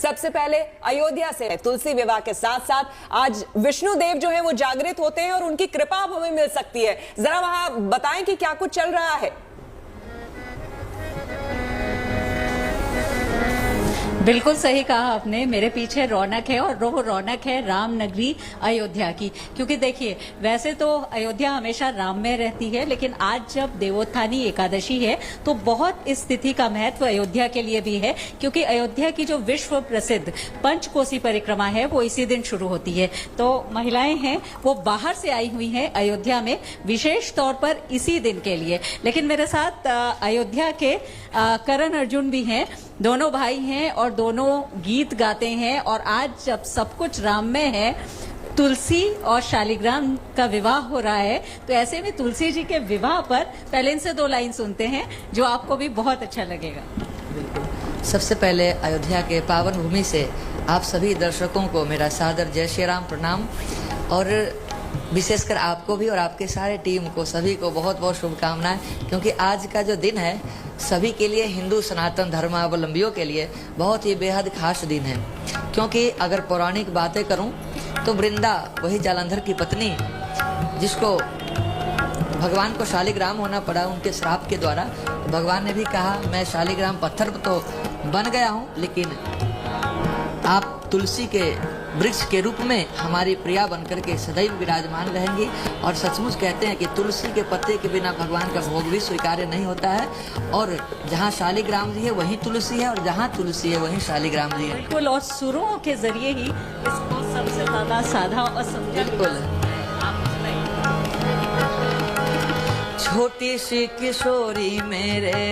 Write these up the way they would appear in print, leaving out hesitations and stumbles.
सबसे पहले अयोध्या से तुलसी विवाह के साथ साथ आज विष्णु देव जो है वो जागृत होते हैं और उनकी कृपा अब हमें मिल सकती है। जरा वहां बताएं कि क्या कुछ चल रहा है। बिल्कुल सही कहा आपने। मेरे पीछे रौनक है और वो रौनक है राम नगरी अयोध्या की। क्योंकि देखिए, वैसे तो अयोध्या हमेशा राम में रहती है, लेकिन आज जब देवोत्थानी एकादशी है तो बहुत इस तिथि का महत्व अयोध्या के लिए भी है, क्योंकि अयोध्या की जो विश्व प्रसिद्ध पंचकोसी परिक्रमा है वो इसी दिन शुरू होती है। तो महिलाएं हैं वो बाहर से आई हुई हैं अयोध्या में विशेष तौर पर इसी दिन के लिए। लेकिन मेरे साथ अयोध्या के करण अर्जुन भी हैं। दोनों भाई हैं और दोनों गीत गाते हैं। और आज जब सब कुछ राम में है, तुलसी और शालिग्राम का विवाह हो रहा है, तो ऐसे में तुलसी जी के विवाह पर पहले इनसे 2 लाइन सुनते हैं जो आपको भी बहुत अच्छा लगेगा। बिल्कुल। सबसे पहले अयोध्या के पावन भूमि से आप सभी दर्शकों को मेरा सादर जय श्री राम प्रणाम, और विशेषकर आपको भी और आपके सारे टीम को सभी को बहुत बहुत शुभकामनाएं, क्योंकि आज का जो दिन है सभी के लिए, हिंदू सनातन धर्मावलंबियों के लिए बहुत ही बेहद खास दिन है। क्योंकि अगर पौराणिक बातें करूं तो वृंदा, वही जालंधर की पत्नी, जिसको भगवान को शालिग्राम होना पड़ा उनके श्राप के द्वारा, भगवान ने भी कहा मैं शालिग्राम पत्थर तो बन गया हूं, लेकिन आप तुलसी के वृक्ष के रूप में हमारी प्रिया बनकर के सदैव विराजमान रहेंगी। और सचमुच कहते हैं कि तुलसी के पत्ते के बिना भगवान का भोग भी स्वीकार्य नहीं होता है। और जहाँ शालिग्राम जी है वहीं तुलसी है, और जहाँ तुलसी है वहीं शालिग्राम जी है। बिल्कुल, और सुरों के जरिए ही इसको सबसे ज्यादा साधा और समझा। बिल्कुल। छोटी सी किशोरी मेरे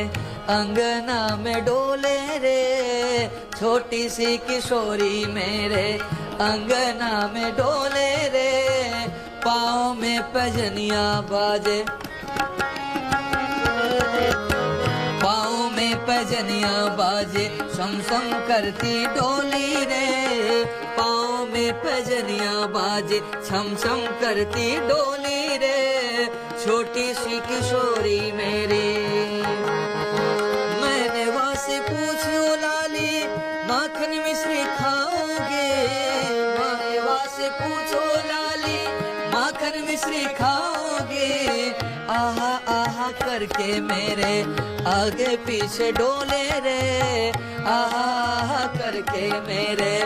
अंगना में डोले रे, छोटी सी किशोरी मेरे अंगना में डोले रे, पाँव में पैजनिया बाजे, पाँव में पैजनिया बाजे, सम सम करती डोली रे, पाँव में पैजनिया बाजे, छम छम करती डोली रे, छोटी सी किशोरी मेरी। मैंने वहाँ से पूछो लाली माखन मिश्री खाओगे, मैंने वहाँ से पूछो लाली माखन मिश्री खाओगे, आहा आहा करके मेरे आगे पीछे डोले रे, आहा आहा करके मेरे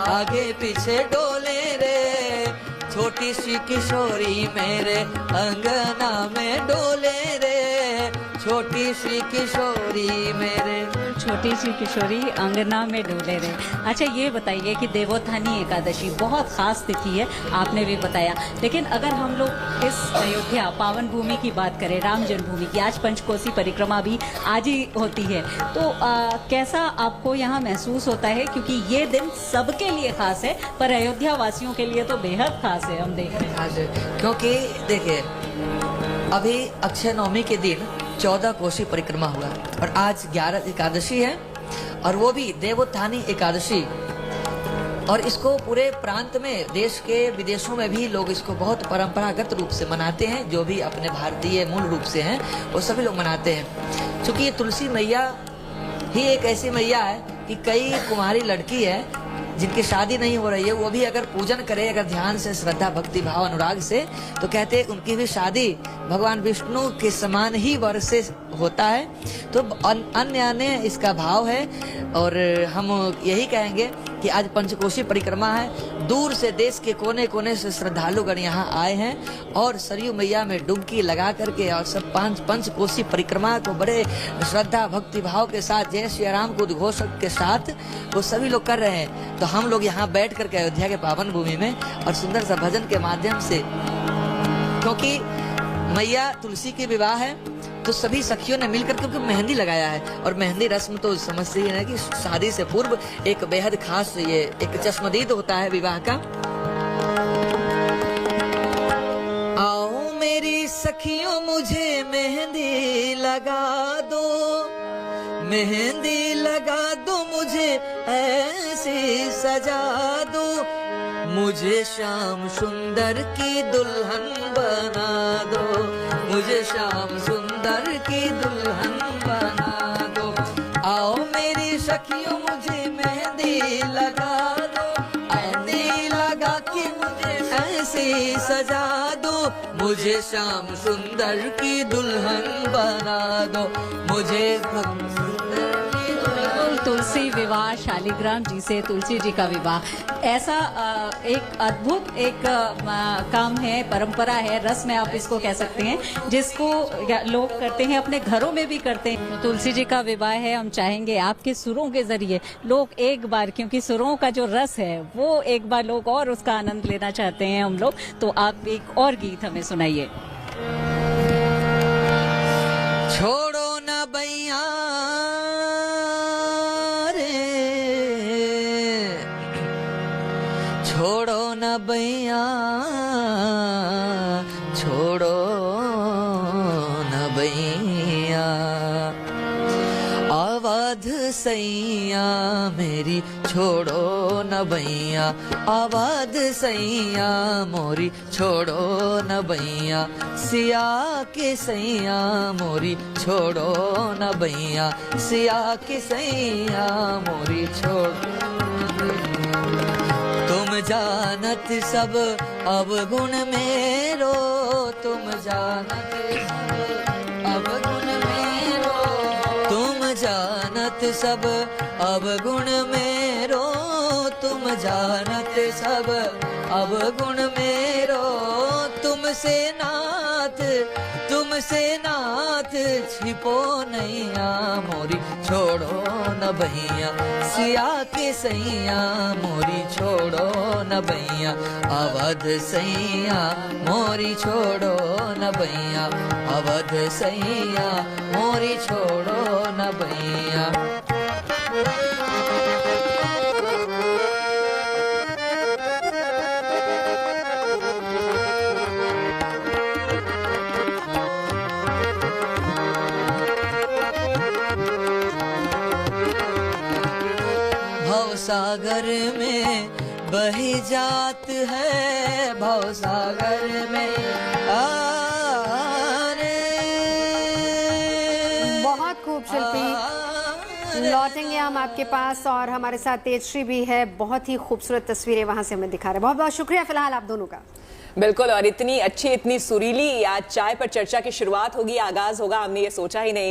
आगे पीछे डोले रे, छोटी सी किशोरी मेरे अंगना में डोले रे, छोटी सी किशोरी मेरे। छोटी सी किशोरी अंगना में डोले रहे। अच्छा, ये बताइए कि देवोत्थानी एकादशी बहुत खास तिथि है, आपने भी बताया, लेकिन अगर हम लोग इस अयोध्या पावन भूमि की बात करें, राम जन्मभूमि की, आज पंचकोसी परिक्रमा भी आज ही होती है, तो कैसा आपको यहाँ महसूस होता है? क्योंकि ये दिन सबके लिए खास है, पर अयोध्या वासियों के लिए तो बेहद खास है, हम देख रहे हैं। क्योंकि देखिए, अभी अक्षय नवमी के दिन 14 कोसी परिक्रमा हुआ और आज 11 एकादशी है, और वो भी देवोत्थानी एकादशी। और इसको पूरे प्रांत में, देश के विदेशों में भी लोग इसको बहुत परंपरागत रूप से मनाते हैं। जो भी अपने भारतीय मूल रूप से हैं वो सभी लोग मनाते हैं। क्योंकि ये तुलसी मैया ही एक ऐसी मैया है कि कई कुमारी लड़की है जिनकी शादी नहीं हो रही है, वो भी अगर पूजन करे, अगर ध्यान से, श्रद्धा, भक्ति भाव, अनुराग से, तो कहते हैं उनकी भी शादी भगवान विष्णु के समान ही वर से होता है। तो अन्य अन्य इसका भाव है। और हम यही कहेंगे कि आज पंचकोशी परिक्रमा है, दूर से देश के कोने कोने से श्रद्धालुगण यहाँ आए हैं और सरयू मैया में डुबकी लगा करके और सब पंचकोशी परिक्रमा को बड़े श्रद्धा भक्ति भाव के साथ, जय श्री राम को उद्घोष के साथ वो सभी लोग कर रहे हैं। तो हम लोग यहाँ बैठ करके अयोध्या के पावन भूमि में और सुंदर सा भजन के माध्यम से, क्योंकि मैया तुलसी के विवाह है तो सभी सखियों ने मिलकर, क्योंकि मेहंदी लगाया है, और मेहंदी रस्म तो समझते ही है कि शादी से पूर्व एक बेहद खास ये एक चश्मदीद होता है विवाह का। आओ मेरी सखियों मुझे मेहंदी लगा दो, मेहंदी लगा दो मुझे ऐसी सजा दो, मुझे श्याम सुंदर की दुल्हन बना दो, मुझे श्याम सुंदर की दुल्हन बना दो। आओ मेरी सखियों मुझे मेहंदी मेहंदी लगा दो, मेहंदी लगा के मुझे ऐसे सजा दो, मुझे श्याम सुंदर की दुल्हन बना दो, मुझे तुलसी विवाह, शालिग्राम जी से तुलसी जी का विवाह, ऐसा एक अद्भुत एक काम है, परंपरा है, रस्म है, आप इसको कह सकते हैं, जिसको लोग करते हैं, अपने घरों में भी करते हैं। तो तुलसी जी का विवाह है, हम चाहेंगे आपके सुरों के जरिए लोग एक बार, क्योंकि सुरों का जो रस है वो एक बार लोग और उसका आनंद लेना चाहते हैं हम लोग, तो आप एक और गीत हमें सुनाइए। छोड़ो न बैया छोड़ो न बैया, छोड़ो न बैया, आवाज सैया मेरी छोड़ो न बैया, आवाज सैया मोरी छोड़ो न बैया, सिया के सैया मोरी छोड़ो न बैया, सिया के सैया मोरी छोड़ो। तुम जानत सब अवगुण मेरो, तुम जानत सब अवगुण मेरो, तुम जानत सब अवगुण मेरो, तुम जानत सब अवगुण मेरो, तुमसे नाथ छिपो नैया मोरी छोड़ो न भैया, सिया के सैया मोरी छोड़ो न भैया, अवध सैया मोरी छोड़ो न भैया, अवध सैया मोरी छोड़ो न भैया। भवसागर में बही जात है, भवसागर में बहुत खूब शिल्पी, लौटेंगे हम आपके पास और हमारे साथ तेजश्री भी है, बहुत ही खूबसूरत तस्वीरें वहां से हमें दिखा रहे हैं। बहुत बहुत शुक्रिया फिलहाल आप दोनों का। बिल्कुल, और इतनी अच्छी, इतनी सुरीली आज चाय पर चर्चा की शुरुआत होगी, आगाज होगा, हमने ये सोचा ही नहीं।